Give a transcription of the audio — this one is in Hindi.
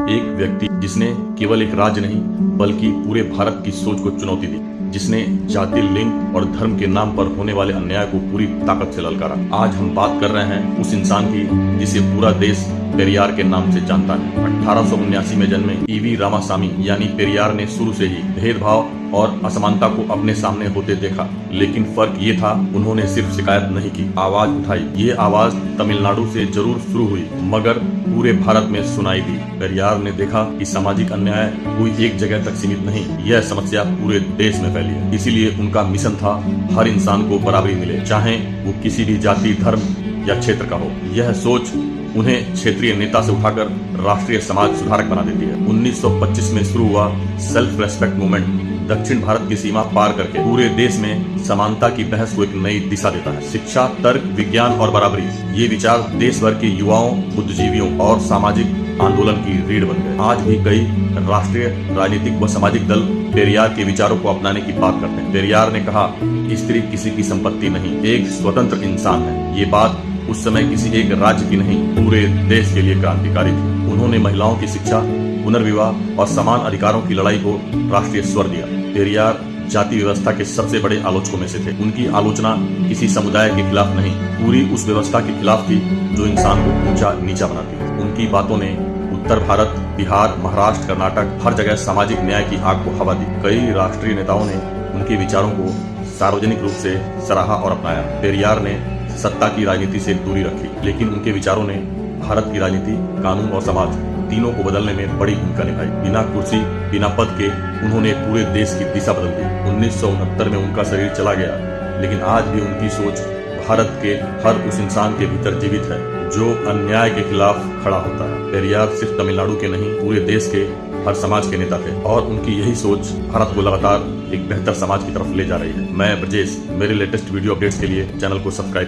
एक व्यक्ति जिसने केवल एक राज्य नहीं बल्कि पूरे भारत की सोच को चुनौती दी, जिसने जाति, लिंग और धर्म के नाम पर होने वाले अन्याय को पूरी ताकत से ललकारा। आज हम बात कर रहे हैं उस इंसान की जिसे पूरा देश पेरियार के नाम से जानता है। 1879 में जन्मे ईवी रामासामी यानी पेरियार ने शुरू से ही भेदभाव और असमानता को अपने सामने होते देखा, लेकिन फर्क ये था उन्होंने सिर्फ शिकायत नहीं की, आवाज उठाई। ये आवाज तमिलनाडु से जरूर शुरू हुई मगर पूरे भारत में सुनाई दी। पेरियार ने देखा कि सामाजिक अन्याय कोई एक जगह तक सीमित नहीं, यह समस्या पूरे देश में फैली है। इसीलिए उनका मिशन था हर इंसान को बराबरी मिले, चाहे वो किसी भी जाति, धर्म या क्षेत्र का हो। यह सोच उन्हें क्षेत्रीय नेता से उठाकर राष्ट्रीय समाज सुधारक बना देती है। 1925 में शुरू हुआ सेल्फ रेस्पेक्ट मूवमेंट दक्षिण भारत की सीमा पार करके पूरे देश में समानता की बहस को एक नई दिशा देता है। शिक्षा, तर्क, विज्ञान और बराबरी, ये विचार देश भर के युवाओं, बुद्धिजीवियों और सामाजिक आंदोलन की रीढ़ बन गए। आज भी कई राष्ट्रीय, राजनीतिक व सामाजिक दल पेरियार के विचारों को अपनाने की बात करते हैं। पेरियार ने कहा, स्त्री किसी की संपत्ति नहीं, एक स्वतंत्र इंसान है। ये बात उस समय किसी एक राज्य की नहीं, पूरे देश के लिए क्रांतिकारी थी। उन्होंने महिलाओं की शिक्षा, पुनर्विवाह और समान अधिकारों की लड़ाई को राष्ट्रीय स्वर दिया। पेरियार जाति व्यवस्था के सबसे बड़े आलोचकों में से थे। उनकी आलोचना किसी समुदाय के खिलाफ नहीं, पूरी उस व्यवस्था के खिलाफ थी जो इंसान को ऊंचा नीचा बनाती है। उनकी बातों ने उत्तर भारत, बिहार, महाराष्ट्र, कर्नाटक हर जगह सामाजिक न्याय की आग को हवा दी। कई राष्ट्रीय नेताओं ने उनके विचारों को सार्वजनिक रूप से सराहा और अपनाया। पेरियार ने सत्ता की राजनीति से दूरी रखी, लेकिन उनके विचारों ने भारत की राजनीति, कानून और समाज तीनों को बदलने में बड़ी भूमिका निभाई। बिना कुर्सी, बिना पद के उन्होंने पूरे देश की दिशा बदल दी। 1969 में उनका शरीर चला गया, लेकिन आज भी उनकी सोच भारत के हर उस इंसान के भीतर जीवित है जो अन्याय के खिलाफ खड़ा होता है। पेरियार सिर्फ तमिलनाडु के नहीं, पूरे देश के हर समाज के नेता थे और उनकी यही सोच भारत को लगातार एक बेहतर समाज की तरफ ले जा रही है। मैं ब्रजेश, मेरे लेटेस्ट वीडियो अपडेट्स के लिए चैनल को सब्सक्राइब